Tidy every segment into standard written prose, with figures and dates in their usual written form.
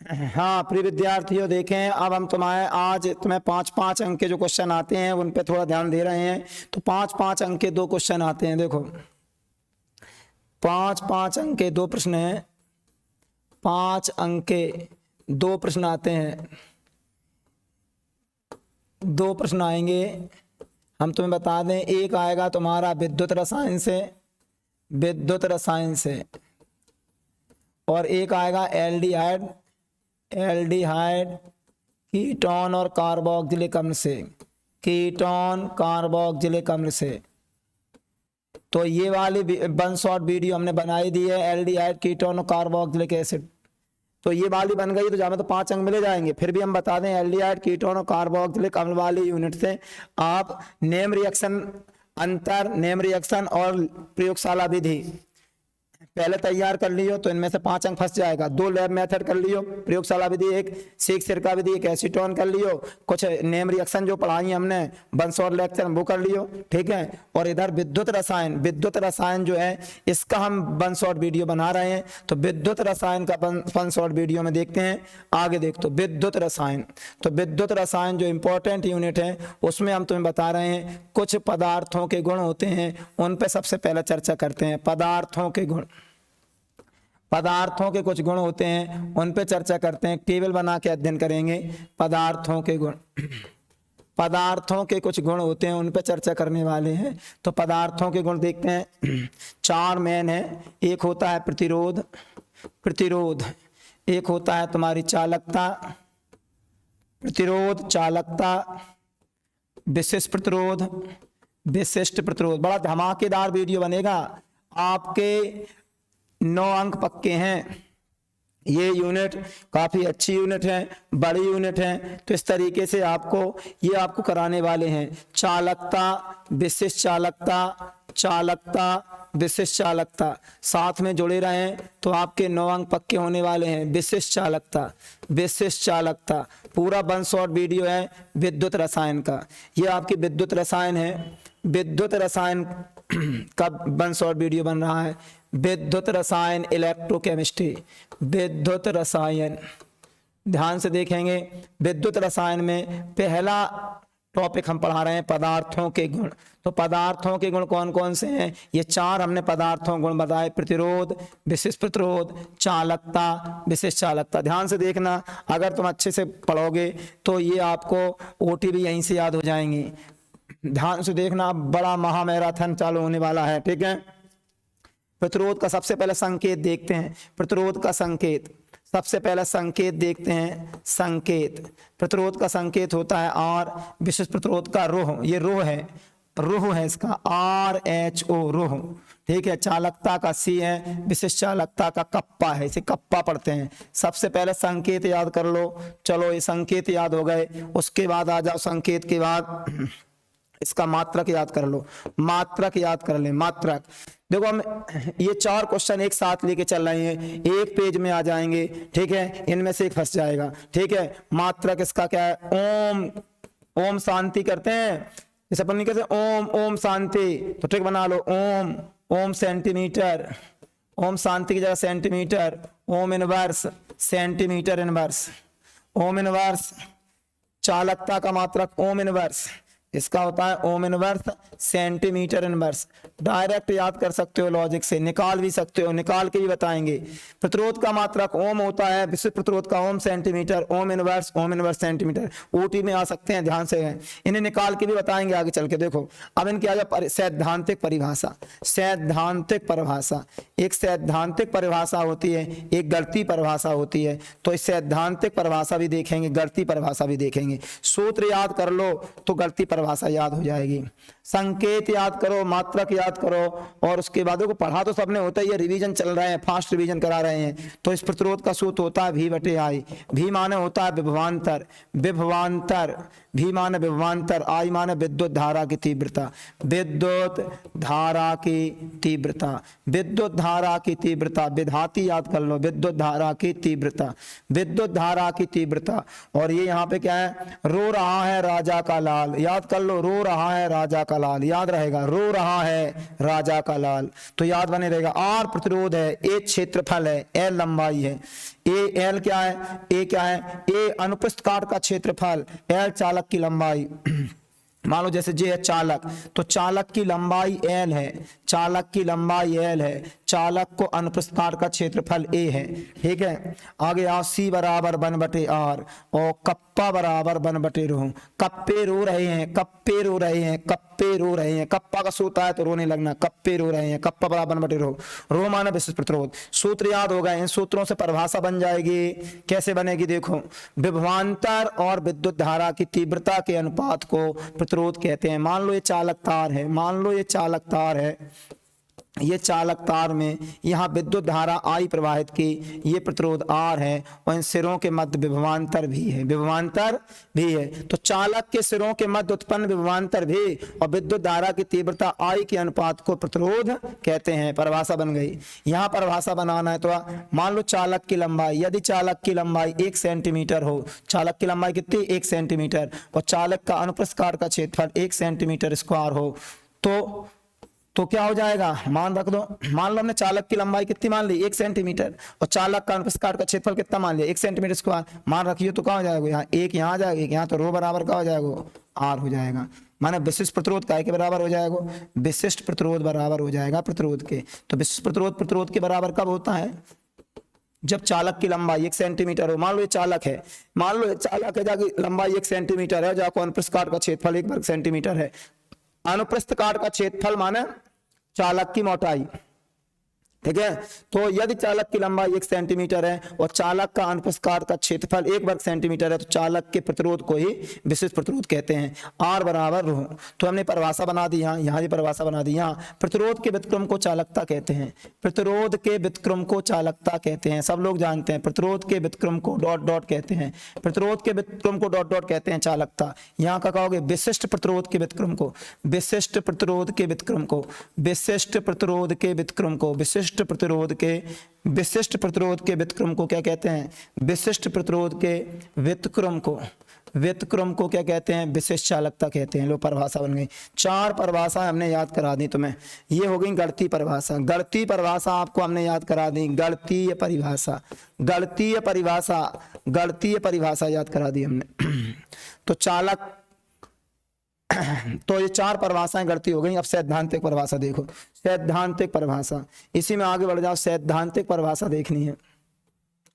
हाँ प्रिय विद्यार्थियों, देखें अब हम तुम्हें 5-5 अंक के जो क्वेश्चन आते हैं उन पे थोड़ा ध्यान दे रहे हैं। तो 5-5 अंक के 2 क्वेश्चन आते हैं। देखो 5-5 अंक के 2 प्रश्न हैं। 5 अंक के 2 प्रश्न आते हैं। 2 प्रश्न आएंगे, हम तुम्हें बता दें। एक आएगा तुम्हारा विद्युत रसायन से, और एक आएगा एल्डिहाइड कीटोन और कार्बोक्सिलिक अम्ल से, कीटोन कार्बोक्सिलिक अम्ल से। तो ये वाली 1 शॉर्ट वीडियो हमने बनाई दी है, एल्डिहाइड कीटोन और कार्बोक्सिलिक एसिड। तो ये वाली बन गई तो जहाँ में तो 5 अंक मिले जाएंगे। फिर भी हम बता दें एल्डिहाइड कीटोन और कार्बोक्सिलिक अम्ल वाली यूनिट से आप नेम रिएक्शन, अंतर, नेम रिएक्शन और प्रयोगशाला विधि पहले तैयार कर लियो तो इनमें से 5 अंक फंस जाएगा। 2 लैब मेथड कर लियो, प्रयोगशाला विधि एक, सीख सिरका विधि एक, एसीटोन कर लियो, कुछ नेम रिएक्शन जो पढ़ाई हमने 1 शॉर्ट लेक्चर वो कर लियो, ठीक है। और इधर विद्युत रसायन जो है इसका हम 1 शॉर्ट वीडियो बना रहे हैं। तो विद्युत रसायन का 1 शॉर्ट वीडियो में देखते हैं। आगे देख, तो विद्युत रसायन जो इंपॉर्टेंट यूनिट है उसमें हम तुम्हें बता रहे हैं कुछ पदार्थों के गुण होते हैं, उन पे सबसे पहले चर्चा करते हैं। पदार्थों के कुछ गुण होते हैं, उन पे चर्चा करते हैं। टेबल बना के अध्ययन करेंगे। पदार्थों के कुछ गुण होते हैं, उन पे चर्चा करने वाले हैं। तो पदार्थों के गुण देखते हैं। 4 मेन है। एक होता है प्रतिरोध, एक होता है तुम्हारी चालकता, विशिष्ट प्रतिरोध। बड़ा धमाकेदार वीडियो बनेगा, आपके 9 अंक पक्के हैं। ये यूनिट काफी अच्छी यूनिट है, बड़ी यूनिट है। तो इस तरीके से आपको कराने वाले हैं। चालकता, विशिष्ट चालकता साथ में जुड़े रहें तो आपके 9 अंक पक्के होने वाले हैं। विशिष्ट चालकता पूरा 1 शॉर्ट वीडियो है विद्युत रसायन का। ये आपकी विद्युत रसायन है। विद्युत रसायन का 1 शॉर्ट वीडियो बन रहा है। विद्युत रसायन, इलेक्ट्रोकेमिस्ट्री, विद्युत रसायन। ध्यान से देखेंगे, विद्युत रसायन में पहला टॉपिक हम पढ़ा रहे हैं पदार्थों के गुण। तो पदार्थों के गुण कौन कौन से हैं? ये 4 हमने पदार्थों गुण बताए। प्रतिरोध, विशिष्ट प्रतिरोध, चालकता, विशिष्ट चालकता। ध्यान से देखना, अगर तुम अच्छे से पढ़ोगे तो ये आपको ओटी भी यहीं से याद हो जाएंगी। ध्यान से देखना, बड़ा महामैराथन चालू होने वाला है, ठीक है। प्रतिरोध का सबसे पहले संकेत देखते हैं। प्रतिरोध का संकेत सबसे पहले संकेत देखते हैं। प्रतिरोध का संकेत होता है R, विशिष्ट प्रतिरोध का रोह, ये रोह है इसका RHO, रोह, ठीक है। चालकता का C है, विशिष्ट चालकता का कप्पा है, इसे कप्पा पढ़ते हैं। सबसे पहले संकेत याद कर लो। चलो ये संकेत याद हो गए, उसके बाद आ जाओ संकेत के बाद इसका मात्रक याद कर लो। मात्रक याद कर ले, मात्रक। देखो हम ये 4 क्वेश्चन एक साथ लेके चल रहे हैं, एक पेज में आ जाएंगे, ठीक है। इनमें से एक फंस जाएगा, ठीक है। मात्रक इसका क्या है? ओम शांति करते हैं, जैसे अपन नहीं कहते ओम शांति, तो ठीक बना लो। ओम सेंटीमीटर, ओम शांति की जगह centimetre. Ohm inverse, centimetre inverse. Ohm inverse, चालकता का मात्रक ओम इनवर्स, इसका होता है ओम इनवर्स, सेंटीमीटर इनवर्स। डायरेक्ट याद कर सकते हो, लॉजिक से निकाल भी सकते हो, निकाल के भी बताएंगे। प्रतिरोध का मात्रक ओम होता है, विशिष्ट प्रतिरोध का ohm centimetre, ohm inverse centimetre. ओटी में आ सकते हैं, ध्यान से है, इन्हें निकाल के भी बताएंगे आगे चल के। देखो अब इनकी आ जाए सैद्धांतिक परिभाषा। एक सैद्धांतिक परिभाषा होती है, एक गणितीय परिभाषा होती है। तो इस सैद्धांतिक परिभाषा भी देखेंगे, गणितीय परिभाषा भी देखेंगे। सूत्र याद कर लो तो गणितीय परिभाषा याद हो जाएगी। संकेत याद करो, मात्रक याद करो, और उसके बाद को पढ़ा तो सबने होता है, ये रिवीजन चल रहे हैं, फास्ट रिवीजन करा रहे हैं। तो इस प्रतिरोध का सूत्र होता है V/I। V माने होता है विभवांतर, V माने विभवांतर, I माने विद्युत धारा की तीव्रता। विधाती याद कर लो, विद्युत धारा की तीव्रता। और ये यहाँ पे क्या है? रो रहा है राजा का लाल, याद कर लो, रो रहा है राजा का लाल, याद रहेगा, रो रहा है राजा का लाल, तो याद बने रहेगा। R प्रतिरोध है, A क्षेत्रफल है, L लंबाई है। ए एल क्या है, ए क्या है, ए अनुप्रस्थ काट का क्षेत्रफल, एल चालक की लंबाई। मान लो जैसे जे है चालक, तो चालक की लंबाई एल है, चालक की लंबाई एल है, चालक को अनुप्रस्थ काट का क्षेत्रफल ए है। ठीक है, आगे आओ, सी बराबर 1/r और कप्पा बराबर 1/रो। कप्पे रो रहे हैं, कप्पे रो रहे हैं, कप्पे रो रहे हैं, कप्पा का सूत्र है तो रोने लगना, कप्पे रो रहे हैं, कप्पा बराबर 1/रो। रो माना विशिष्ट प्रतिरोध। सूत्र याद हो गए, इन सूत्रों से परिभाषा बन जाएगी। कैसे बनेगी देखो, विभवांतर और विद्युत धारा की तीव्रता के अनुपात को प्रतिरोध कहते हैं। मान लो ये चालक तार है, मान लो ये चालक तार है, ये चालक तार में यहाँ विद्युत धारा I प्रवाहित की, ये प्रतिरोध R है और इन सिरों के मध्य विभवांतर भी है, विभवांतर भी है। तो चालक के सिरों के मध्य उत्पन्न विभवांतर भी और विद्युत धारा की तीव्रता I के अनुपात को प्रतिरोध कहते हैं। परिभाषा बन गई। यहाँ परिभाषा बनाना है तो मान लो चालक की लंबाई, यदि चालक की लंबाई 1 सेंटीमीटर हो, चालक की लंबाई कितनी, 1 सेंटीमीटर, और चालक का अनुप्रस्थ काट का क्षेत्रफल 1 सेंटीमीटर स्क्वायर हो, तो क्या हो जाएगा, मान रख दो। मान लो हमने चालक की लंबाई कितनी मान ली, 1 सेंटीमीटर, और चालक का अनुप्रस्थ काट का क्षेत्रफल कितना मान लिया, 1 सेंटीमीटर स्क्वायर मान रखिए, तो क्या हो जाएगा, यहाँ एक यहाँ आ जाएगा, एक यहाँ, तो रो बराबर क्या हो जाएगा, आर हो जाएगा। माने विशिष्ट प्रतिरोध काय के बराबर हो जाएगा, विशिष्ट प्रतिरोध बराबर हो जाएगा प्रतिरोध के। तो विशिष्ट प्रतिरोध के बराबर कब होता है, जब चालक की लंबाई 1 सेंटीमीटर हो। मान लो ये चालक है, मान लो ये चालक है, जाकी लंबाई 1 सेंटीमीटर है, जाको अनुप्रस्थ काट का क्षेत्रफल 1 वर्ग सेंटीमीटर है। अनुप्रस्थ काट का क्षेत्रफल माने चालक की मोटाई। ठीक है, तो यदि चालक की लंबाई 1 सेंटीमीटर है और चालक का अनुप्रस्थ काट का क्षेत्रफल 1 वर्ग सेंटीमीटर है, तो चालक के प्रतिरोध को ही विशिष्ट प्रतिरोध कहते हैं। R बराबर रो। तो हमने परिभाषा बना दी, यहाँ भी परिभाषा बना दी। यहाँ प्रतिरोध के व्युत्क्रम को चालकता कहते हैं, प्रतिरोध के व्युत्क्रम को चालकता कहते हैं, सब लोग जानते हैं। प्रतिरोध के व्युत्क्रम को डॉट डॉट कहते हैं, प्रतिरोध के व्युत्क्रम को डॉट डॉट कहते हैं चालकता। यहाँ का कहोगे विशिष्ट प्रतिरोध के व्युत्क्रम को, विशिष्ट प्रतिरोध के व्युत्क्रम को, विशिष्ट प्रतिरोध के व्युत्क्रम को, विशिष्ट प्रतिरोध के व्युत्क्रम को क्या कहते हैं, विशिष्ट प्रतिरोध के व्युत्क्रम को क्या कहते हैं, विशिष्ट चालकता कहते हैं। लो परिभाषा बन गई। 4 परिभाषा हमने याद करा दी तुम्हें। ये हो गई गणितीय परिभाषा, गणितीय परिभाषा आपको हमने याद करा दी। गणितीय परिभाषा, गणितीय परिभाषा, गणितीय परिभाषा याद करा दी हमने। तो चालक, तो ये 4 परिभाषाएं गणितीय हो गई। अब सैद्धांतिक परिभाषा देखो, सैद्धांतिक परिभाषा, इसी में आगे बढ़ जाओ। सैद्धांतिक परिभाषा देखनी है,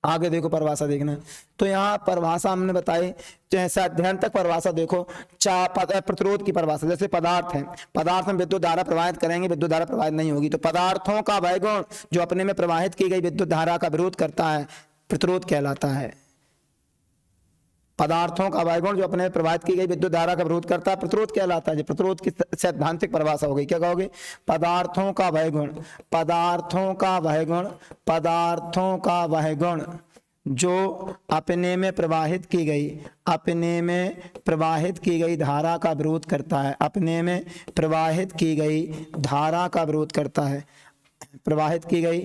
आगे देखो परिभाषा देखना है। तो यहाँ परिभाषा हमने बताई, सैद्धांतिक परिभाषा देखो। प्रतिरोध की परिभाषा, जैसे पदार्थ है, पदार्थ में विद्युत धारा प्रवाहित करेंगे, विद्युत धारा प्रवाहित नहीं होगी, तो पदार्थों का वैगुण जो अपने में प्रवाहित की गई विद्युत धारा का विरोध करता है, प्रतिरोध कहलाता है। पदार्थों का वैगुण जो अपने प्रवाहित की गई विद्युत धारा का विरोध करता है, प्रतिरोध कहलाता है। प्रतिरोध की सैद्धांतिक परिभाषा हो गई। क्या कहोगे, पदार्थों का वैगुण, पदार्थों का वैगुण, पदार्थों का वैगुण जो अपने में प्रवाहित की गई, अपने में प्रवाहित की गई धारा का विरोध करता है, अपने में प्रवाहित की गई धारा का विरोध करता है, प्रवाहित की गई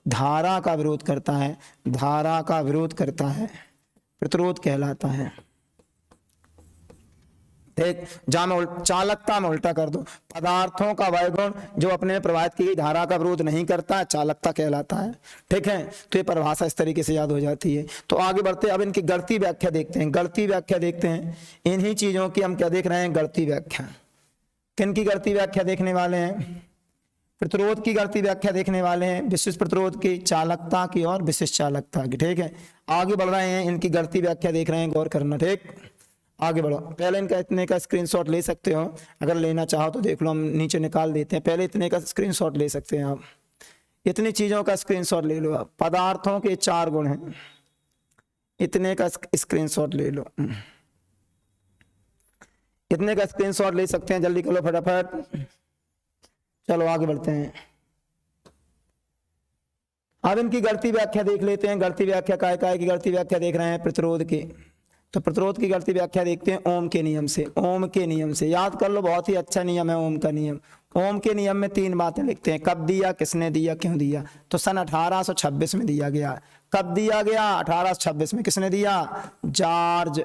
धारा का विरोध करता है, धारा का विरोध करता है, प्रतिरोध कहलाता है। देख, जहां मैं चालकता में उल्टा कर दो, पदार्थों का वैगुण जो अपने में प्रवाहित की गई धारा का विरोध नहीं करता है, चालकता कहलाता है। ठीक है, तो ये परिभाषा इस तरीके से याद हो जाती है। तो आगे बढ़ते अब इनकी गणितीय व्याख्या देखते हैं, गणितीय व्याख्या देखते हैं। इन्हीं चीजों की हम क्या देख रहे हैं, गणितीय व्याख्या। किन की गणितीय व्याख्या देखने वाले हैं, प्रतिरोध की गणितीय व्याख्या देखने वाले हैं, विशिष्ट प्रतिरोध की, चालकता की और विशिष्ट चालकता की। ठीक है, आगे बढ़ रहे हैं, इनकी गणितीय व्याख्या देख रहे हैं, गौर करना। ठीक, आगे बढ़ो। पहले इनका इतने का स्क्रीनशॉट ले सकते हो, अगर लेना चाहो तो देख लो, हम नीचे निकाल देते हैं। पहले इतने का स्क्रीनशॉट ले सकते हैं आप, इतनी चीजों का स्क्रीनशॉट ले लो आप। पदार्थों के 4 गुण हैं, इतने का स्क्रीनशॉट ले लो, इतने का स्क्रीनशॉट ले सकते हैं। जल्दी करो फटाफट, चलो आगे बढ़ते हैं। अब इनकी गणितीय व्याख्या देख लेते हैं। गणितीय व्याख्या काय की गणितीय व्याख्या देख रहे हैं प्रतिरोध की। तो प्रतिरोध की गणितीय व्याख्या देखते हैं ओम के नियम से। ओम के नियम से याद कर लो, बहुत ही अच्छा नियम है ओम का नियम। ओम के नियम में 3 बातें लिखते हैं, कब दिया, किसने दिया, क्यों दिया। तो सन 1826 में दिया गया। कब दिया गया, 1826 में। किसने दिया, जॉर्ज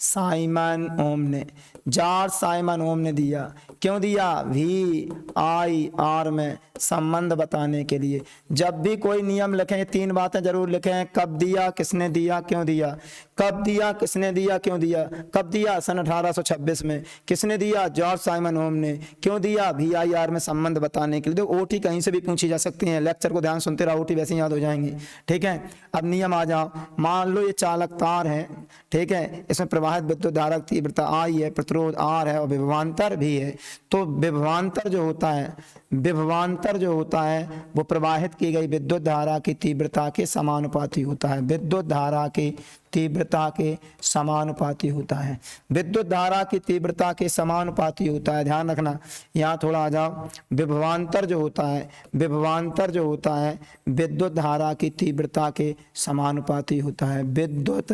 साइमन ओम ने, जॉर्ज साइमन ओम ने दिया। क्यों दिया? VIR में संबंध बताने के लिए। जब भी कोई नियम लिखें 3 बातें जरूर लिखें, कब दिया, किसने दिया, क्यों दिया। कब दिया, किसने दिया, क्यों दिया। कब दिया? सन 1826 में। किसने दिया? जॉर्ज साइमन ओम ने। क्यों दिया? VIR में संबंध बताने के लिए। तो OT कहीं से भी पूछी जा सकती है, लेक्चर को ध्यान सुनते रहो, OT वैसे याद हो जाएंगी। ठीक है, अब नियम आ जाओ। मान लो ये चालक तार है, ठीक है, इसमें प्रवाहित विद्युत धारा की तीव्रता I है, प्रतिरोध R है और विभवांतर भी है। तो विभवांतर जो होता है, विभवांतर जो होता है वो प्रवाहित की गई विद्युत धारा की तीव्रता के समानुपाती होता है। विद्युत धारा की तीव्रता के समानुपाती होता है। विद्युत धारा की तीव्रता के समानुपाती होता है, ध्यान रखना। यहाँ थोड़ा आ जाओ। विभवांतर जो होता है, विभवांतर जो होता है विद्युत धारा की तीव्रता के समानुपाती होता है। विद्युत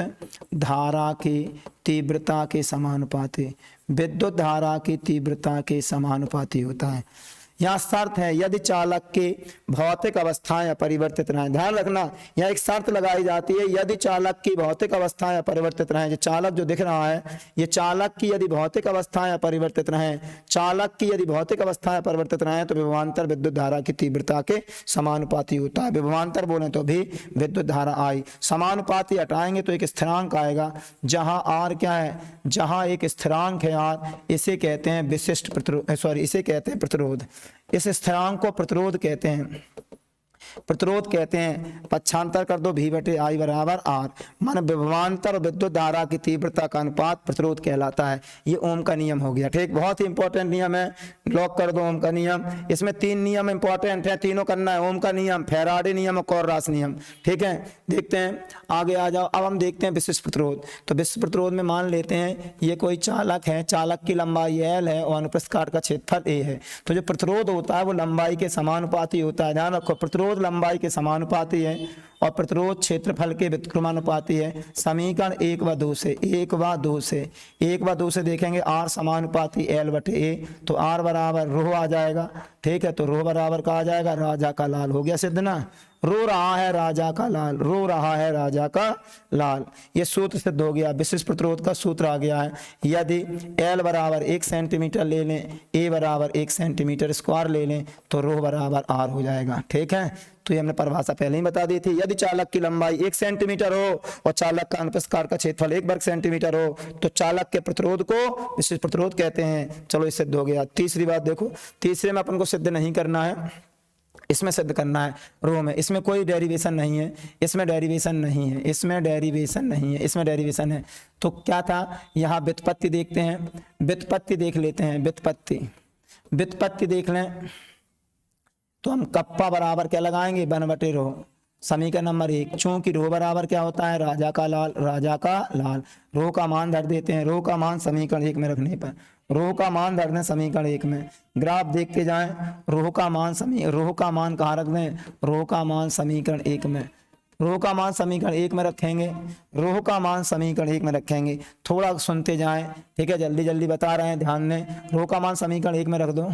धारा की तीव्रता के समानुपाती, विद्युत धारा की तीव्रता के समानुपाती होता है। यहाँ शर्त है, यदि चालक की भौतिक अवस्थाएं अपरिवर्तित रहें। ध्यान रखना, यहाँ एक शर्त लगाई जाती है, यदि चालक की भौतिक अवस्थाएं अपरिवर्तित रहें। जो चालक जो दिख रहा है, ये चालक की यदि भौतिक अवस्थाएं अपरिवर्तित रहें, चालक की यदि भौतिक अवस्थाएं अपरिवर्तित रहें तो विभवांतर विद्युत धारा की तीव्रता के समानुपाती होता है। विभवांतर बोले तो भी विद्युत धारा I। समानुपाती हटाएंगे तो एक स्थिरांक आएगा, जहां R क्या है, जहां एक स्थिरांक है R, इसे कहते हैं विशिष्ट प्रतिरोध, सॉरी इसे कहते हैं प्रतिरोध। इस स्थिरांक को प्रतिरोध कहते हैं, प्रतिरोध कहते हैं। पक्षांतर कर दो, V/I बराबर R। मान विभवांतर और विद्युत धारा की तीव्रता का अनुपात प्रतिरोध कहलाता है। ये ओम का नियम हो गया। ठीक, बहुत ही इंपॉर्टेंट नियम है, लॉक कर दो ओम का नियम। इसमें 3 नियम इंपॉर्टेंट है, तीनों करना है। ओम का नियम, फैराडे नियम और कोलरास नियम। ठीक है, देखते हैं, आगे आ जाओ। अब हम देखते हैं विशिष्ट प्रतिरोध। तो विशिष्ट प्रतिरोध में मान लेते हैं ये कोई चालक है, चालक की लंबाई L है और अनुप्रस्थ काट का क्षेत्रफल A है। तो जो प्रतिरोध होता है वो लंबाई के समानुपाती होता है। ध्यान रखो, प्रतिरोध लंबाई के समानुपाती है और प्रतिरोध क्षेत्रफल के व्युत्क्रमानुपाती है। समीकरण 1 व 2 से, 1 व 2 से देखेंगे R समानुपाती L/A, तो R बराबर रो आ जाएगा। ठीक है, तो रो बराबर का आ जाएगा राजा का लाल। हो गया सिद्ध ना, रो रहा है राजा का लाल, रो रहा है राजा का लाल। ये सूत्र सिद्ध हो गया, विशिष्ट प्रतिरोध का सूत्र आ गया है। यदि L बराबर 1 सेंटीमीटर ले लें, A बराबर 1 सेंटीमीटर स्क्वायर ले लें तो रो बराबर R हो जाएगा। ठीक है, तो ये हमने परिभाषा पहले ही बता दी थी। यदि चालक की लंबाई 1 सेंटीमीटर हो और चालक का अनुप्रस्थ काट का क्षेत्रफल 1 वर्ग सेंटीमीटर हो तो चालक के प्रतिरोध को विशिष्ट प्रतिरोध कहते हैं। चलो, ये सिद्ध हो गया। तीसरी बात देखो, तीसरे में अपन को सिद्ध नहीं करना है, इसमें सिद्ध करना है रो में। इसमें कोई डेरिवेशन नहीं है, इसमें डेरिवेशन नहीं है, इसमें डेरिवेशन नहीं है, इसमें डेरिवेशन है। तो क्या था, यहाँ व्युत्पत्ति देखते हैं, व्युत्पत्ति देख लेते हैं। व्युत्पत्ति देख लें तो हम कप्पा बराबर क्या लगाएंगे, 1/रो। समीकरण नंबर 1, चूंकि रो बराबर क्या होता है, राजा का लाल, राजा का लाल। रो का मान धर देते हैं, रो का मान समीकरण 1 में रखने पर, रो का मान धर दें समीकरण 1 में। ग्राफ देखते जाएं, रो का मान कहाँ रख दें, रो का मान समीकरण 1 में, रो का मान समीकरण 1 में रखेंगे, रो का मान समीकरण 1 में रखेंगे। थोड़ा सुनते जाएं, ठीक है, जल्दी जल्दी बता रहे हैं, ध्यान दें। रो का मान समीकरण 1 में रख दो,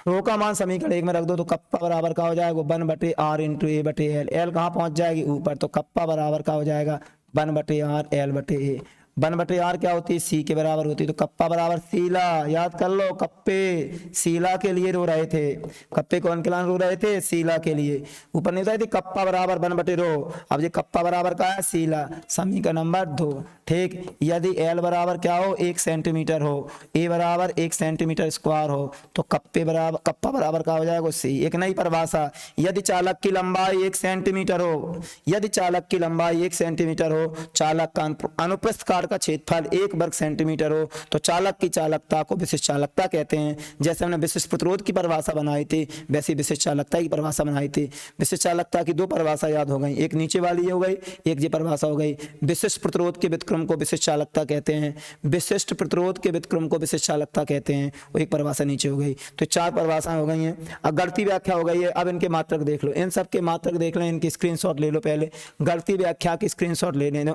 रो का मान समीकरण 1 में रख दो तो कप्पा बराबर का हो जाएगा 1/R × A/L। L कहाँ पहुंच जाएगी, ऊपर, तो कप्पा बराबर का हो जाएगा 1/R L/A। 1/R क्या होती है, C के बराबर होती है। तो कप्पा बराबर सीला, याद कर लो, कप्पे सीला के लिए रो रहे थे, कप्पे कौन के लिए रो रहे थे, सीला के लिए। ऊपर नहीं बताई थी कप्पा बराबर 1/रो, अब ये कप्पा बराबर का है सीला। समीकरण नंबर 2। ठीक, यदि L बराबर क्या हो, 1 सेंटीमीटर हो, A बराबर 1 सेंटीमीटर स्क्वायर हो तो कप्पा बराबर का हो जाएगा C। एक नई परिभाषा, यदि चालक की लंबाई 1 सेंटीमीटर हो, यदि चालक की लंबाई 1 सेंटीमीटर हो, चालक का अनुप्रस्थ काट का क्षेत्रफल 1 वर्ग सेंटीमीटर हो तो चालक की चालकता को विशिष्ट चालकता कहते हैं। जैसे हमने विशिष्ट प्रतिरोध की परिभाषा बनाई थी वैसी विशिष्ट चालकता की परिभाषा बनाई थी। विशिष्ट चालकता की 2 परिभाषा याद हो गई, एक नीचे वाली ये हो गई, एक ये परिभाषा हो गई। विशिष्ट प्रतिरोध के व्युत्क्रम को विशिष्ट चालकता कहते हैं, विशिष्ट प्रतिरोध के व्युत्क्रम को विशिष्ट चालकता कहते हैं। वो एक परिभाषा नीचे हो गई। तो 4 परिभाषाएं हो गई हैं। अब गणितीय व्याख्या हो गई है। अब इनके मात्रक देख लो, इन सब के मात्रक देख लें, इनकी स्क्रीनशॉट ले लो। पहले गणितीय व्याख्या की स्क्रीनशॉट ले लें,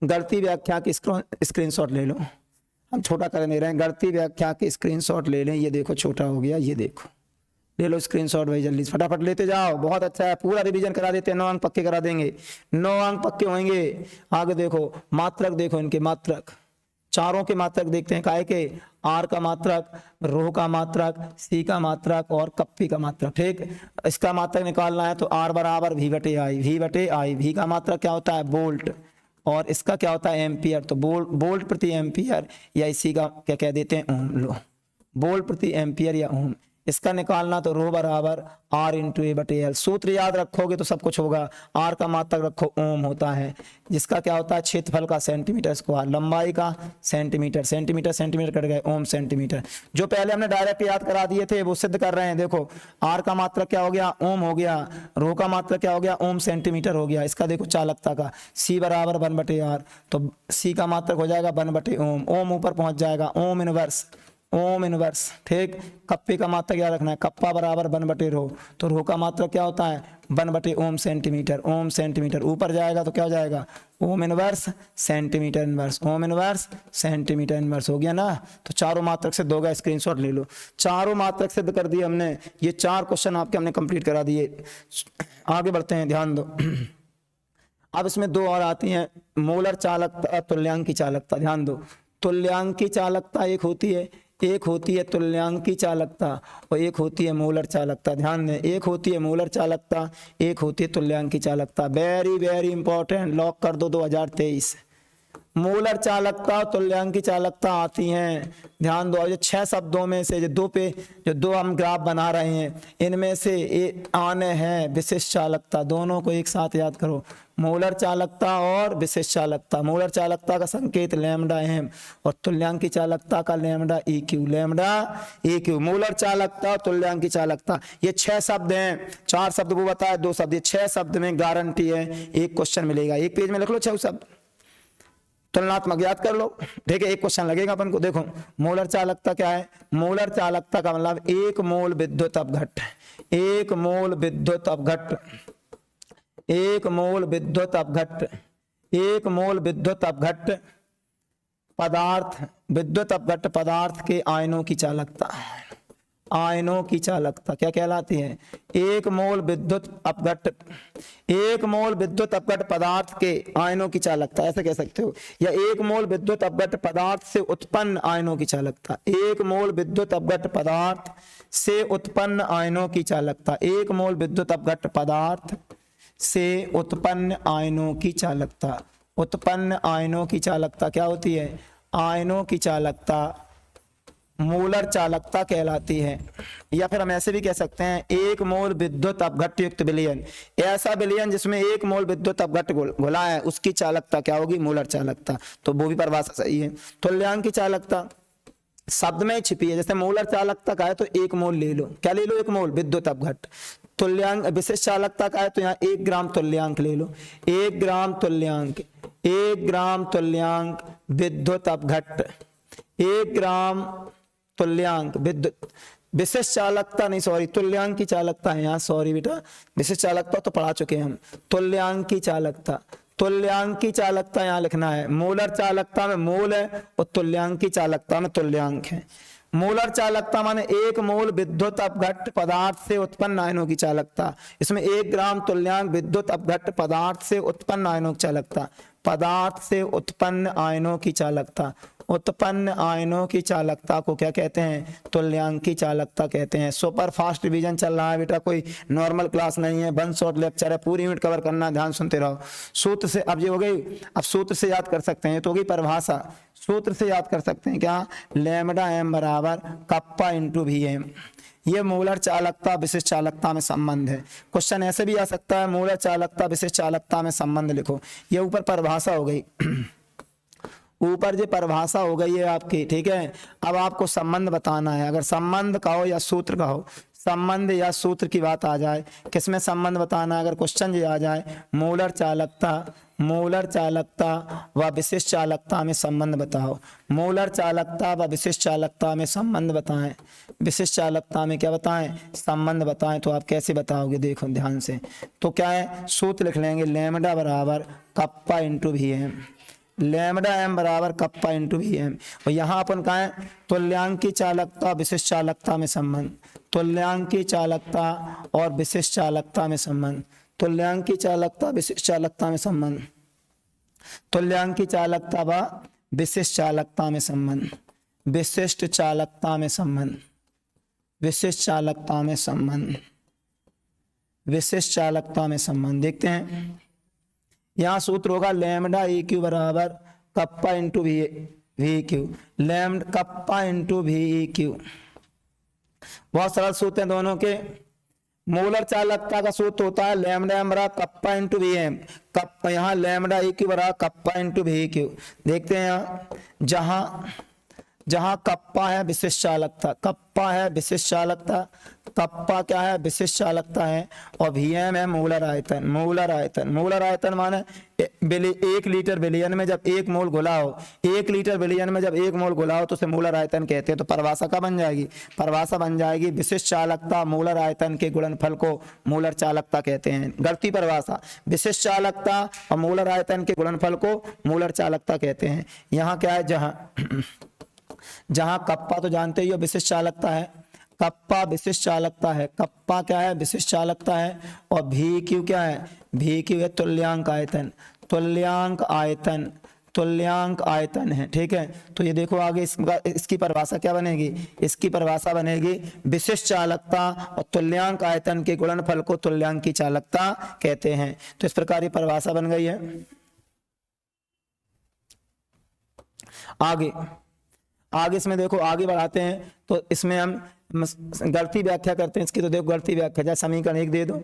गणितीय व्याख्या की स्क्रीनशॉट ले लो। हम छोटा कर नहीं रहे हैं, गणितीय व्याख्या की स्क्रीनशॉट ले लें। ये देखो छोटा हो गया, ये देखो, ले लो स्क्रीनशॉट भाई, जल्दी फटाफट लेते जाओ, बहुत अच्छा है, पूरा रिवीजन करा देते हैं, 9 अंक पक्के करा देंगे, 9 अंक पक्के होंगे। आगे देखो मात्रक, देखो इनके मात्रक, चारों के मात्रक देखते हैं, काय के, आर का मात्रक, रो का मात्रक, सी का मात्रक और कप्पी का मात्रक। ठीक, इसका मात्रक निकालना है तो आर बराबर वी बटे आई, वी बटे आई। वी का मात्रक क्या होता है, वोल्ट, और इसका क्या होता है, एम्पियर। तो वोल्ट प्रति एम्पियर, या इसी का क्या कह देते हैं, ओम। लो, वोल्ट प्रति एम्पियर या ओम, इसका निकालना तो रो बराबर आर इंटू ए बटे एल। सूत्र याद रखोगे तो सब कुछ होगा। आर का मात्रक रखो, ओम होता है, जिसका क्या होता है, क्षेत्रफल का सेंटीमीटर स्क्वायर, लंबाई का सेंटीमीटर, सेंटीमीटर सेंटीमीटर कट गए, ओम सेंटीमीटर। जो पहले हमने डायरेक्ट याद करा दिए थे वो सिद्ध कर रहे हैं। देखो आर का मात्रक क्या हो गया, ओम हो गया, रो का मात्रक क्या हो गया, ओम सेंटीमीटर हो गया। इसका देखो चालकता का, सी बराबर 1 बटे आर, तो सी का मात्रक हो जाएगा 1 बटे ओम, ओम ऊपर पहुंच जाएगा, ओम इनवर्स, ओम इनवर्स। ठीक, कप्पे का मात्रक क्या रखना है, कप्पा बराबर 1 बटे रो, तो रो का मात्रक क्या होता है, 1 बटे ओम सेंटीमीटर, ओम सेंटीमीटर। ऊपर जाएगा तो क्या हो जाएगा, ओम इनवर्स सेंटीमीटर इनवर्स, ओम इनवर्स सेंटीमीटर इनवर्स। हो गया ना। तो चारों मात्रक सिद्ध हो गया, स्क्रीनशॉट ले लो। चारों मात्रक सिद्ध कर दिए हमने, ये 4 क्वेश्चन आपके हमने कंप्लीट करा दिए। आगे बढ़ते हैं, ध्यान दो। अब इसमें 2 और आती हैं, मोलर चालकता, तुल्यांकी चालकता। ध्यान दो, तुल्यांकी चालकता एक होती है तुल्यांकी चालकता और एक होती है मोलर चालकता। ध्यान दें, एक होती है मोलर चालकता, एक होती है तुल्यांकी चालकता। वेरी वेरी इंपॉर्टेंट, लॉक कर दो 2023। मोलर चालकता और तुल्यांकी चालकता आती हैं। ध्यान दो, ये 6 शब्दों में से जो दो हम ग्राफ बना रहे हैं, इनमें से आने हैं विशिष्ट चालकता। दोनों को एक साथ याद करो, मोलर चालकता और विशिष्ट चालकता। मोलर चालकता का संकेत लैम्डा एम और तुल्यांकी चालकता का lambda E Q, lambda E Q. Molar चालकता और तुल्यांकी चालकता, ये 6 शब्द हैं। 4 शब्द वो बताए, 2 शब्द, ये 6 शब्द में गारंटी है एक क्वेश्चन मिलेगा। एक पेज में लिख लो 6 शब्द, तुलनात्मक याद कर लो। ठीक है, एक क्वेश्चन लगेगा अपन को। देखो मोलर चालकता क्या है, मोलर चालकता का मतलब 1 मोल विद्युत अपघट्ट, 1 मोल विद्युत अपघट्ट, 1 मोल विद्युत अपघट्ट, 1 मोल विद्युत अपघट्ट पदार्थ, विद्युत अपघट्ट पदार्थ के आयनों की चालकता। आयनों की चालकता क्या कहलाती है, 1 मोल विद्युत अपघट्ट, 1 मोल विद्युत अपघट्ट पदार्थ के आयनों की चालकता, ऐसे कह सकते हो। या 1 मोल विद्युत अपघट्ट पदार्थ से उत्पन्न आयनों की चालकता, 1 मोल विद्युत अपघट्ट पदार्थ से उत्पन्न आयनों की चालकता, 1 मोल विद्युत अपघट्ट पदार्थ से उत्पन्न आयनों की चालकता। उत्पन्न आयनों की चालकता क्या होती है, आयनों की चालकता मोलर चालकता कहलाती है। या फिर हम ऐसे भी कह सकते हैं 1 मोल विद्युत अपघट्ट युक्त विलयन, ऐसा विलयन जिसमें 1 मोल विद्युत अपघट्ट घुला है, उसकी चालकता क्या होगी, मोलर चालकता। तो वो भी परिभाषा सही है। तुल्यांकी चालकता शब्द में छिपी है, जैसे मोलर चालकता का है तो 1 मोल ले लो, क्या ले लो, 1 मोल विद्युत अपघट्ट। तुल्यांक विशिष्ट चालकता का है तो यहाँ 1 ग्राम तुल्यांक ले लो, 1 ग्राम तुल्यांक, 1 ग्राम तुल्यांक विद्युत अपघट्ट, 1 ग्राम तुल्यांक विद्युत। विशिष्ट चालकता नहीं, सॉरी, तुल्यांक की चालकता है यहाँ, सॉरी बेटा, विशिष्ट चालकता तो पढ़ा चुके हैं हम। तुल्यांक की चालकता, तुल्यांक की चालकता यहाँ लिखना है। मोलर चालकता में मोल है और तुल्यांक की चालकता में तुल्यांक है। मोलर चालकता माने 1 मोल विद्युत अपघट्ट पदार्थ से उत्पन्न आयनों की चालकता। इसमें 1 ग्राम तुल्यांक विद्युत अपघट्ट पदार्थ से उत्पन्न आयनों की चालकता, पदार्थ से उत्पन्न आयनों की चालकता। उत्पन्न आयनों की चालकता को क्या कहते हैं, तुल्यांकी चालकता कहते हैं। सुपर फास्ट रिवीजन चल रहा है बेटा, कोई नॉर्मल क्लास नहीं है, 1 शॉर्ट लेक्चर है, पूरी यूनिट कवर करना, ध्यान सुनते रहो। सूत्र से अब ये हो गई, अब सूत्र से याद कर सकते हैं, तो हो गई परिभाषा। सूत्र से याद कर सकते हैं क्या, लैम्डा एम बराबर कप्पा इंटू वी एम। ये मोलर चालकता विशिष्ट चालकता में संबंध है। क्वेश्चन ऐसे भी आ सकता है, मोलर चालकता विशिष्ट चालकता में संबंध लिखो। ये ऊपर परिभाषा हो गई, ऊपर जो परिभाषा हो गई है आपकी, ठीक है। अब आपको संबंध बताना है, अगर संबंध कहो या सूत्र कहो, संबंध या सूत्र की बात आ जाए, किसमें संबंध बताना है, अगर क्वेश्चन ये आ जाए मोलर चालकता, मोलर चालकता व विशिष्ट चालकता में संबंध बताओ, मोलर चालकता व विशिष्ट चालकता में संबंध बताएं, विशिष्ट चालकता में क्या बताएं, संबंध बताएं, तो आप कैसे बताओगे, देखो ध्यान से। तो क्या है, सूत्र लिख लेंगे, लैम्डा बराबर kappa into V M. Lambda M बराबर कप्पा इंटू वी एम। और यहाँ अपन कहा है तुल्यांक की चालकता विशिष्ट चालकता में संबंध, तुल्यांक की चालकता और विशिष्ट चालकता में संबंध, तुल्यांक की चालकता विशिष्ट चालकता में संबंध, तुल्यांक की चालकता व विशिष्ट चालकता में संबंध, विशिष्ट चालकता में संबंध, विशिष्ट चालकता में संबंध, विशिष्ट चालकता में संबंध। देखते हैं यहाँ सूत्र होगा लैम्डा ई क्यू बराबर kappa into V Q, lambda kappa into V E Q. बहुत सरल सूत्र हैं दोनों के। मोलर चालकता का सूत्र होता है लैम्डा एम बराबर kappa into V M, kappa यहाँ लैम्डा ई क्यू बराबर कप्पा इंटू वी क्यू। देखते हैं यहाँ जहां कप्पा है विशिष्ट चालकता, कप्पा है विशिष्ट चालकता, कप्पा क्या है विशिष्ट चालकता है, और वीएम है मोलर आयतन। मोलर आयतन, मोलर आयतन माने 1 लीटर विलियन में जब 1 मोल घुला हो, 1 लीटर विलियन में जब 1 मोल घुला हो तो उसे मोलर आयतन कहते हैं। तो परिभाषा क्या बन जाएगी, परिभाषा बन जाएगी विशिष्ट चालकता मोलर आयतन के गुणनफल को मोलर चालकता कहते हैं। गलती परिभाषा, विशिष्ट चालकता और मोलर आयतन के गुणनफल को मोलर चालकता कहते हैं। यहाँ क्या है, जहां कप्पा तो जानते ही हो विशिष्ट चालकता है, कप्पा विशिष्ट चालकता है, कप्पा क्या है विशिष्ट चालकता है, और भी क्यू क्या है, भी क्यू है तुल्यांक आयतन, तुल्यांक आयतन, तुल्यांक आयतन है। ठीक है, तो ये देखो आगे इसकी परिभाषा क्या बनेगी, इसकी परिभाषा बनेगी विशिष्ट चालकता और तुल्यांक आयतन के गुणनफल को तुल्यांक की चालकता कहते हैं। तो इस प्रकार ये परिभाषा बन गई है। आगे इसमें देखो, आगे बढ़ाते हैं तो इसमें हम गलती व्याख्या करते हैं इसकी। तो देखो गलती व्याख्या, जैसे समीकरण 1 दे दो,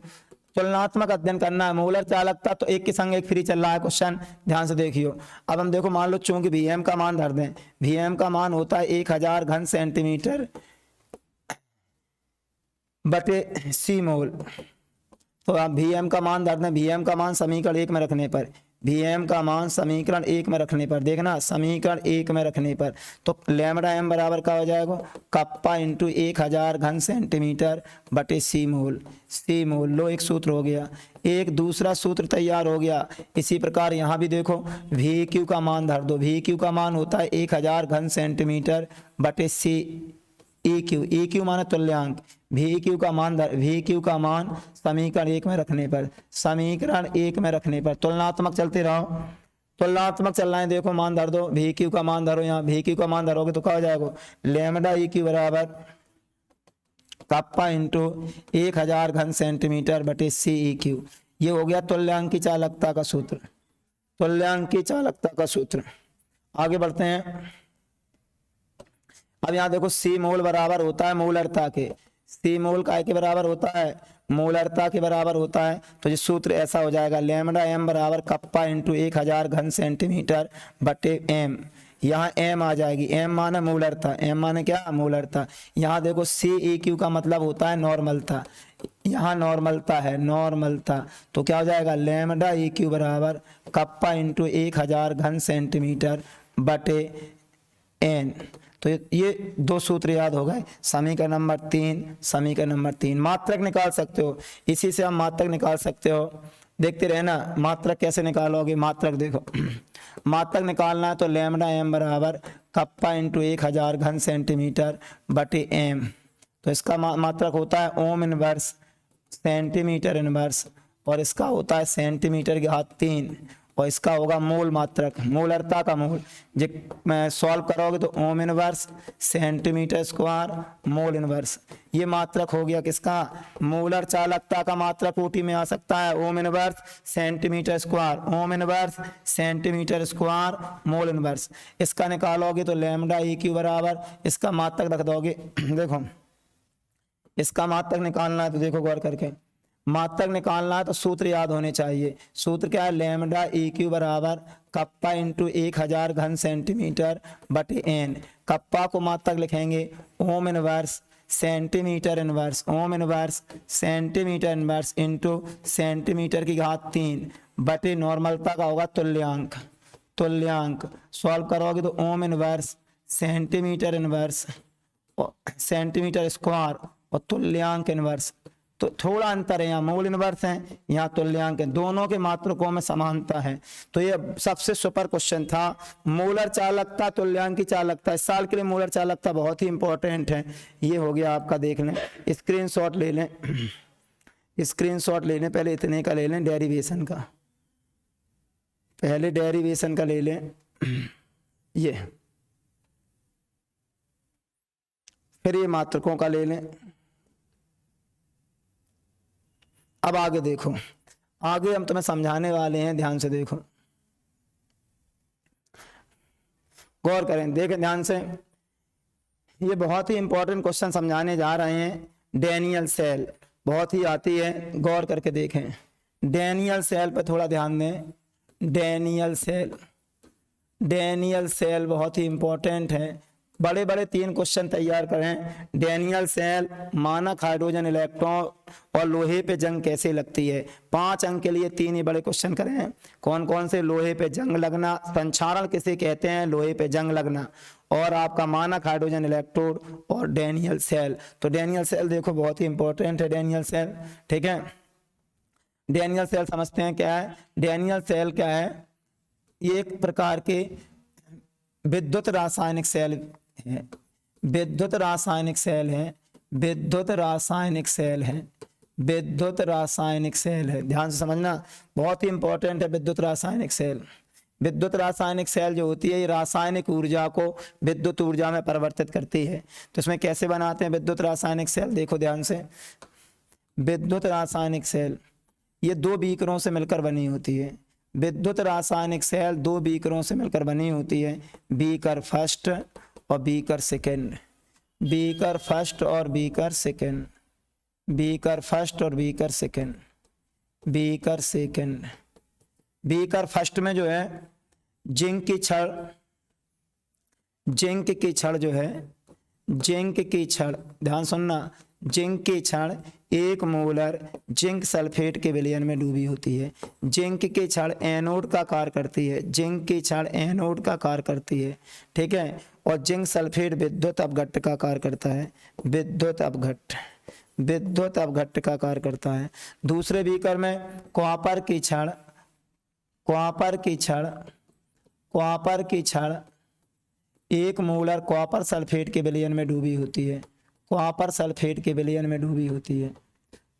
तुलनात्मक अध्ययन करना है मोलर चालकता, तो एक के संग एक फ्री चल रहा है क्वेश्चन, ध्यान से देखियो। अब हम देखो मान लो चूंकि वीएम का मान धर दें, वीएम का मान होता है 1000 घन सेंटीमीटर बटे सी मोल। तो आप वीएम का मान धर दें, वीएम का मान समीकरण 1 में रखने पर, वीएम का मान समीकरण 1 में रखने पर, देखना समीकरण 1 में रखने पर, तो लैम्डा एम बराबर क्या हो जाएगा, कप्पा इंटू 1000 घन सेंटीमीटर बटे सी मोल। सी मोल लो, एक सूत्र हो गया, एक दूसरा सूत्र तैयार हो गया। इसी प्रकार यहाँ भी देखो वी क्यू का मान धर दो, वी क्यू का मान होता है 1000 घन सेंटीमीटर बटे सी ई क्यू, ई क्यू माने तुल्यांक, वी क्यू का मान वी क्यू का मान समीकरण 1 में रखने पर, समीकरण 1 में रखने पर तुलनात्मक चलते रहो, तुलनात्मक चल रहा है। देखो मान धर दो, वी क्यू का मान धरो, यहाँ वी क्यू का मान धरोगे तो क्या हो जाएगा, लैम्डा ई क्यू बराबर कप्पा इंटू 1000 घन सेंटीमीटर बटे सी ई क्यू। ये हो गया तुल्यांक की चालकता का सूत्र, तुल्यांक की चालकता का सूत्र। आगे बढ़ते हैं। अब यहाँ देखो सी मोल बराबर होता है मोलरता के, सी मोल काय के बराबर होता है, मोलरता के बराबर होता है। तो ये सूत्र ऐसा हो जाएगा लैम्डा एम बराबर कप्पा इंटू 1000 घन सेंटीमीटर बटे एम। यहाँ एम आ जाएगी, एम माने मोलरता, एम माने क्या मोलरता। यहाँ देखो सी ई क्यू का मतलब होता है नॉर्मलता, यहाँ नॉर्मलता है, नॉर्मलता। तो क्या हो जाएगा लैम्डा ई क्यू बराबर कप्पा इंटू 1000 घन सेंटीमीटर बटे एन। तो ये 2 सूत्र याद हो गए। समीकरण नंबर 3, समीकरण नंबर 3। मात्रक निकाल सकते हो, इसी से हम मात्रक निकाल सकते हो, देखते रहना मात्रक कैसे निकालोगे। मात्रक देखो, मात्रक निकालना है तो लैम्डा एम बराबर कप्पा इंटू 1000 घन सेंटीमीटर बटे एम। तो इसका मात्रक होता है ओम इनवर्स सेंटीमीटर इनवर्स, और इसका होता है सेंटीमीटर के घात 3, और इसका होगा मोल मात्रक, मोलरता का मोल। जब सॉल्व करोगे तो ओम inverse centimetre square mole inverse, ये मात्रक हो गया किसका, मोलर चालकता का मात्रक कोटि में आ सकता है ओम इनवर्स सेंटीमीटर स्क्वायर, ओम inverse centimetre square mole inverse. इसका निकालोगे तो लैम्डा ई क्यू बराबर, इसका मात्रक रख दोगे देखो इसका मात्रक निकालना है तो देखो गौर करके, मात्रक निकालना है तो सूत्र याद होने चाहिए। सूत्र क्या है, लैम्डा ई क्यू बराबर कप्पा इंटू 1000 घन सेंटीमीटर बटे एन। कप्पा को मात्रक लिखेंगे ओम इनवर्स सेंटीमीटर इनवर्स, ओम inverse centimetre inverse into centimetre की घात 3 बटे नॉर्मलता का होगा तुल्यांक, तुल्यांक सॉल्व करोगे तो ओम inverse centimetre inverse centimetre square और तुल्यांक इनवर्स, तो थोड़ा अंतर है, यहाँ मोल इनवर्स है, यहाँ तुल्यांक है, दोनों के मात्रकों में समानता है। तो ये सबसे सुपर क्वेश्चन था। मोलर चालकता, तुल्यांक की चालकता, इस साल के लिए मोलर चालकता बहुत ही इंपॉर्टेंट है। ये हो गया आपका, देख लें, स्क्रीनशॉट ले लें, स्क्रीनशॉट ले लें, पहले इतने का ले लें, डेरिवेशन का, पहले डेरिवेशन का ले लें, ये फिर ये मात्रकों का ले लें। अब आगे देखो, आगे हम तुम्हें समझाने वाले हैं, ध्यान से देखो, गौर करें, देखें ध्यान से, ये बहुत ही इंपॉर्टेंट क्वेश्चन समझाने जा रहे हैं। डैनियल सेल बहुत ही आती है, गौर करके देखें। डैनियल सेल पर थोड़ा ध्यान दें। डैनियल सेल, डैनियल सेल बहुत ही इंपॉर्टेंट है। बड़े बड़े 3 क्वेश्चन तैयार करें। डैनियल सेल, मानक हाइड्रोजन इलेक्ट्रॉन और लोहे पे जंग कैसे लगती है। 5 अंक के लिए 3 ही बड़े क्वेश्चन करें। कौन कौन से? लोहे पे जंग लगना, संक्षारण किसे कहते हैं, लोहे पे जंग लगना, और आपका मानक हाइड्रोजन इलेक्ट्रोड और डैनियल सेल। तो डैनियल सेल देखो बहुत ही इंपॉर्टेंट है डैनियल सेल, ठीक है। डैनियल सेल समझते हैं क्या है। डैनियल सेल क्या है? ये एक प्रकार के विद्युत रासायनिक सेल है, विद्युत रासायनिक सेल है, विद्युत रासायनिक सेल है, विद्युत रासायनिक सेल है। ध्यान से समझना, बहुत ही इंपॉर्टेंट है विद्युत रासायनिक सेल। विद्युत रासायनिक सेल जो होती है, ये रासायनिक ऊर्जा को विद्युत ऊर्जा में परिवर्तित करती है। तो इसमें कैसे बनाते हैं विद्युत रासायनिक सेल, देखो ध्यान से। विद्युत रासायनिक सेल ये 2 बीकरों से मिलकर बनी होती है। विद्युत रासायनिक सेल 2 बीकरों से मिलकर बनी होती है, बीकर फर्स्ट और बीकर सेकेंड, बीकर फर्स्ट और बीकर सेकेंड, बीकर फर्स्ट और beaker second, beaker second. Beaker first में जो है जिंक की छड़, जिंक की छड़ जो है, जिंक की छड़, ध्यान सुनना, जिंक की छड़ 1 मोलर जिंक सल्फेट के विलयन में डूबी होती है। जिंक की छड़ एनोड का कार्य करती है, जिंक की छड़ एनोड का कार्य करती है, ठीक है। और जिंक सल्फेट विद्युत अपघट्ट का कार्य करता है, विद्युत अपघट्ट, विद्युत अपघट्ट का कार्य करता है। दूसरे बीकर में कॉपर की छड़, कॉपर की छड़, कॉपर की छड़ 1 मोलर कॉपर सल्फेट के विलयन में डूबी होती है, कॉपर सल्फेट के विलयन में डूबी होती है।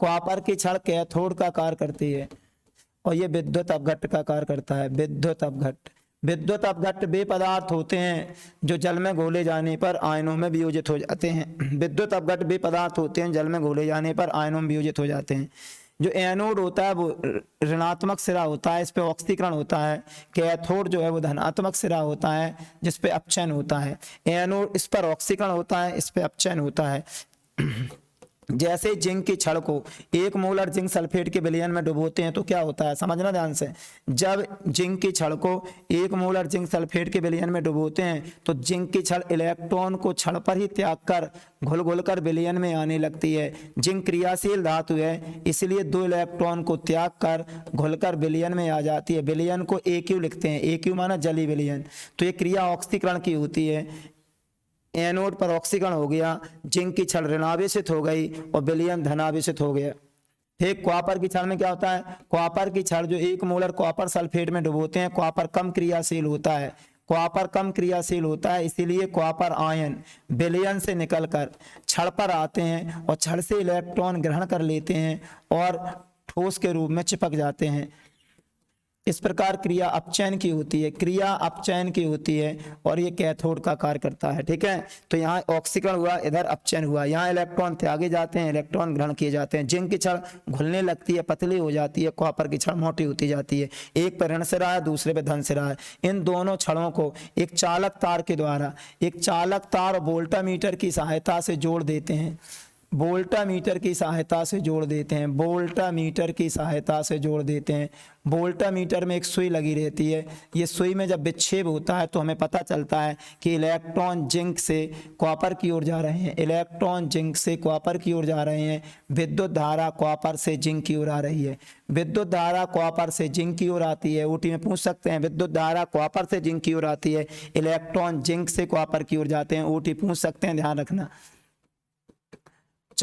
कॉपर की छड़ कैथोड का कार्य करती है और ये विद्युत अपघट्ट का कार्य करता है, विद्युत अपघट्ट। विद्युत अपघट्ट वे पदार्थ होते हैं जो जल में घोले जाने पर आयनों में वियोजित हो जाते हैं। विद्युत अपघट्ट वे पदार्थ होते हैं जल में घोले जाने पर आयनों में वियोजित हो जाते हैं। जो एनोड होता है वो ऋणात्मक सिरा होता है, इस पे ऑक्सीकरण होता है। कैथोड जो है वो धनात्मक सिरा होता है जिस पे अपचयन होता है। एनोड, इस पर ऑक्सीकरण होता है, इस पे अपचयन होता है। जैसे जिंक की छड़ को 1 मोलर जिंक सल्फेट के विलयन में डुबोते हैं तो क्या होता है, समझना ध्यान से। जब जिंक की छड़ को 1 मोलर जिंक सल्फेट के विलयन में डुबोते हैं तो जिंक की छड़ इलेक्ट्रॉन को छड़ पर ही त्याग कर घुल घुल कर विलयन में आने लगती है। जिंक क्रियाशील धातु है, इसलिए 2 इलेक्ट्रॉन को त्याग कर घुलकर विलयन में आ जाती है। विलयन को AQ लिखते हैं, AQ माना जली विलयन। तो ये क्रिया ऑक्सीकरण की होती है। एनोड पर ऑक्सीकरण हो गया, जिंक की छड़ ऋणावेशित हो गई और विलयन धनावेशित हो गया। ठीक, कॉपर की छड़ में क्या होता है, कॉपर की छड़ जो 1 मोलर कॉपर सल्फेट में डुबोते हैं, कॉपर कम क्रियाशील होता है, कॉपर कम क्रियाशील होता है, इसीलिए कॉपर आयन विलयन से निकलकर छड़ पर आते हैं और छड़ से इलेक्ट्रॉन ग्रहण कर लेते हैं और ठोस के रूप में चिपक जाते हैं। इस प्रकार क्रिया अपचयन की होती है, क्रिया अपचयन की होती है और ये कैथोड का कार्य करता है, ठीक है। तो यहाँ ऑक्सीकरण हुआ, इधर अपचयन हुआ, यहाँ इलेक्ट्रॉन त्यागे जाते हैं, इलेक्ट्रॉन ग्रहण किए जाते हैं। जिंक की छड़ घुलने लगती है, पतली हो जाती है, कॉपर की छड़ मोटी होती जाती है। एक पर ऋण सिरा है, दूसरे पे धन सिरा है। इन दोनों छड़ों को एक चालक तार के द्वारा, एक चालक तार वोल्टामीटर की सहायता से जोड़ देते हैं, वोल्टामीटर की सहायता से जोड़ देते हैं, वोल्टामीटर की सहायता से जोड़ देते हैं। वोल्टामीटर में एक सुई लगी रहती है, ये सुई में जब विक्षेप होता है तो हमें पता चलता है कि इलेक्ट्रॉन जिंक से कॉपर की ओर जा रहे हैं, इलेक्ट्रॉन जिंक से कॉपर की ओर जा रहे हैं। विद्युत धारा कॉपर से जिंक की ओर आ रही है, विद्युत धारा कॉपर से जिंक की ओर आती है। ऊटी में पूछ सकते हैं, विद्युत धारा कॉपर से जिंक की ओर आती है, इलेक्ट्रॉन जिंक से कॉपर की ओर जाते हैं। ऊटी पूछ सकते हैं, ध्यान रखना।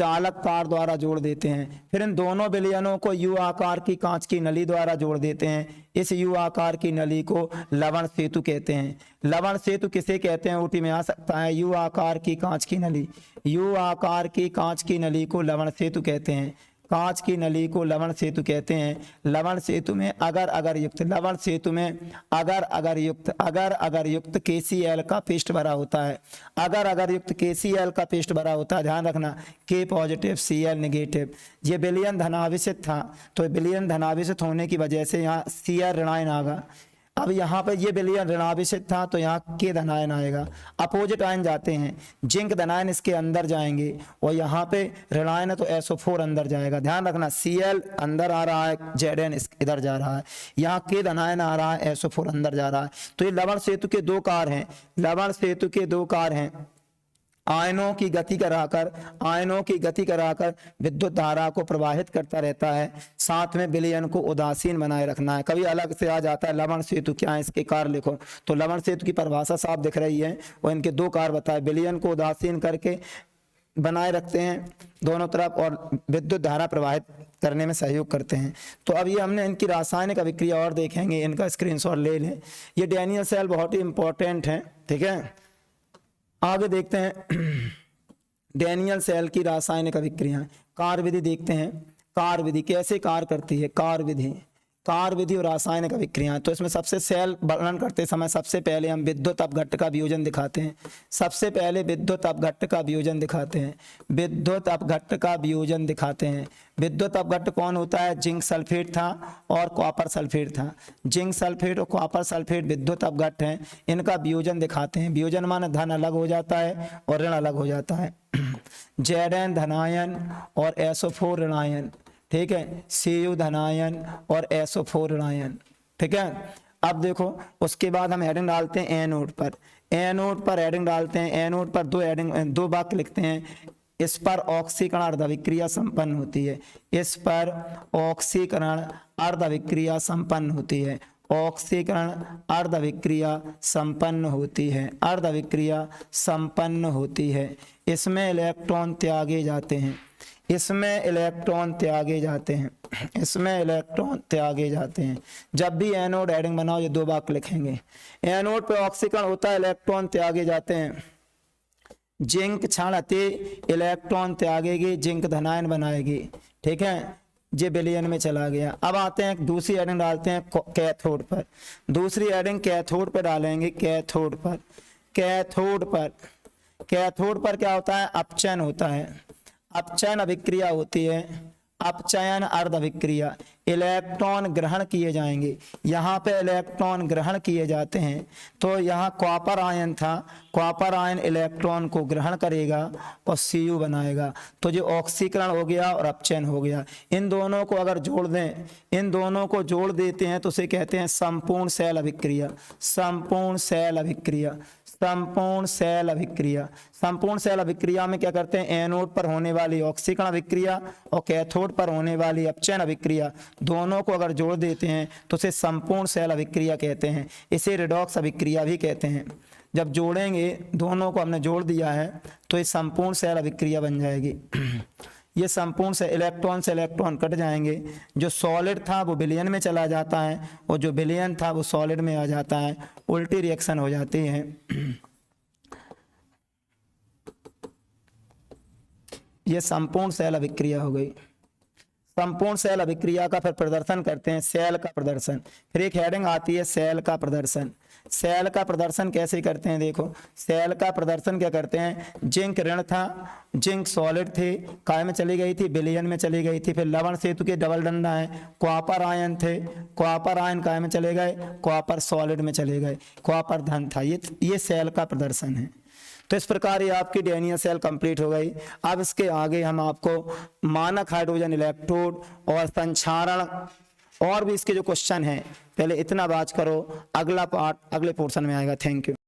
चालक तार द्वारा जोड़ देते हैं। फिर इन दोनों विलयनों को यू आकार की कांच की नली द्वारा जोड़ देते हैं। इस यू आकार की नली को लवण सेतु कहते हैं। लवण सेतु किसे कहते हैं ऊटी में आ सकता है, यू आकार की कांच की नली, यू आकार की कांच की नली को लवण सेतु कहते हैं। कांच की नली को लवण सेतु कहते हैं। लवण सेतु में अगर अगर युक्त, लवण सेतु में अगर अगर युक्त KCl का पेस्ट भरा होता है। अगर अगर युक्त KCl का पेस्ट भरा होता है, ध्यान रखना, K पॉजिटिव Cl नेगेटिव। ये विलयन धनावेशित था, तो विलयन धनावेशित होने की वजह से यहाँ Cl ऋणायन आएगा। अब यहाँ पर ये विलयन ऋणावेशित था तो यहाँ K धनायन आएगा। अपोजिट आयन जाते हैं, जिंक धनायन इसके अंदर जाएंगे और यहाँ पे ऋणायन है तो SO4 अंदर जाएगा। ध्यान रखना, Cl अंदर आ रहा है, Zn इधर जा रहा है, यहाँ K धनायन आ रहा है, SO4 अंदर जा रहा है। तो ये लवण सेतु के दो कार्य हैं, लवण सेतु के दो कार्य हैं। आयनों की गति कराकर विद्युत धारा को प्रवाहित करता रहता है, साथ में विलयन को उदासीन बनाए रखना है। कभी अलग से आ जाता है लवण सेतु क्या है, इसके कार्य लिखो, तो लवण सेतु की परिभाषा साफ दिख रही है और इनके दो कार्य बताए, विलयन को उदासीन करके बनाए रखते हैं दोनों तरफ और विद्युत धारा प्रवाहित करने में सहयोग करते हैं। तो अब ये हमने इनकी रासायनिक अभिक्रिया और देखेंगे, इनका स्क्रीनशॉट ले लें। ये डैनियल सेल बहुत ही इंपॉर्टेंट है, ठीक है। आगे देखते हैं डैनियल सेल की रासायनिक अभिक्रिया। कार्य विधि देखते हैं, कार्य विधि कैसे कार्य करती है, कार्य विधि और रासायनिक अभिक्रिया। तो इसमें सबसे सेल वर्णन करते समय सबसे पहले हम विद्युत अपघट्ट का वियोजन दिखाते हैं। सबसे पहले विद्युत अपघट्ट का वियोजन दिखाते हैं, विद्युत अपघट्ट का वियोजन दिखाते हैं। विद्युत अपघट्ट कौन होता है, जिंक सल्फेट था और कॉपर सल्फेट था। जिंक सल्फेट और कॉपर सल्फेट विद्युत अपघट्ट हैं, इनका वियोजन दिखाते हैं। वियोजन माने धन अलग हो जाता है और ऋण अलग हो जाता है। Zn धनायन और SO4 ऋणायन, ठीक है, Cu धनायन और SO4 ऋणायन, ठीक है। अब देखो उसके बाद हम हेडिंग डालते हैं एनोड पर, एनोड पर हेडिंग डालते हैं। एनोड पर दो वाक्य लिखते हैं, इस पर ऑक्सीकरण अर्धविक्रिया संपन्न होती है, इस पर ऑक्सीकरण अर्धविक्रिया संपन्न होती है, ऑक्सीकरण अर्धविक्रिया संपन्न होती है, अर्धविक्रिया संपन्न होती है। इसमें इलेक्ट्रॉन त्यागे जाते हैं, इसमें इलेक्ट्रॉन त्यागे जाते हैं, इसमें इलेक्ट्रॉन त्यागे जाते हैं। जब भी एनोड हेडिंग बनाओ ये दो वाक्य लिखेंगे। एनोड पे ऑक्सीकरण होता है, इलेक्ट्रॉन त्यागे जाते हैं। जिंक क्षण अति इलेक्ट्रॉन त्यागेगी, जिंक धनायन बनाएगी, ठीक है। ये विलयन में चला गया। अब आते हैं दूसरी हेडिंग डालते हैं कैथोड पर। दूसरी हेडिंग कैथोड पर डालेंगे, कैथोड पर। कैथोड पर, कैथोड पर क्या होता है, अपचयन होता है, अपचयन अभिक्रिया होती है, अपचयन अर्ध अभिक्रिया। इलेक्ट्रॉन ग्रहण किए जाएंगे, यहाँ पे इलेक्ट्रॉन ग्रहण किए जाते हैं। तो यहाँ कॉपर आयन था, कॉपर आयन इलेक्ट्रॉन को ग्रहण करेगा और Cu बनाएगा, तो जो ऑक्सीकरण हो गया और अपचयन हो गया। इन दोनों को अगर जोड़ दें, इन दोनों को जोड़ देते हैं तो उसे कहते हैं संपूर्ण सेल अभिक्रिया, संपूर्ण सेल अभिक्रिया, संपूर्ण सेल अभिक्रिया। संपूर्ण सेल अभिक्रिया में क्या करते हैं, एनोड पर होने वाली ऑक्सीकरण अभिक्रिया और कैथोड पर होने वाली अपचयन अभिक्रिया, दोनों को अगर जोड़ देते हैं तो उसे संपूर्ण सेल अभिक्रिया कहते हैं। इसे रिडॉक्स अभिक्रिया भी कहते हैं। जब जोड़ेंगे, दोनों को हमने जोड़ दिया है तो ये संपूर्ण सेल अभिक्रिया बन जाएगी। ये संपूर्ण से इलेक्ट्रॉन कट जाएंगे, जो सॉलिड था वो विलयन में चला जाता है और जो विलयन था वो सॉलिड में आ जाता है, उल्टी रिएक्शन हो जाती है। ये संपूर्ण सेल अभिक्रिया हो गई। संपूर्ण सेल अभिक्रिया का फिर प्रदर्शन करते हैं, सेल का प्रदर्शन। फिर एक हेडिंग आती है सेल का प्रदर्शन। सेल का प्रदर्शन कैसे करते हैं, देखो सेल का प्रदर्शन क्या करते हैं, जिंक ऋण था, जिंक सॉलिड थे, काय में चली गई थी, विलयन में चली गई थी। फिर लवण सेतु के डबल डंडा है, कॉपर आयन थे, कॉपर आयन काय में चले गए, कॉपर सॉलिड में चले गए, कॉपर धन था। ये सेल का प्रदर्शन है। तो इस प्रकार ये आपकी डैनियल सेल कंप्लीट हो गई। अब इसके आगे हम आपको मानक हाइड्रोजन इलेक्ट्रोड और संक्षारण और भी इसके जो क्वेश्चन हैं, पहले इतना बात करो, अगला पार्ट अगले पोर्शन में आएगा। Thank you.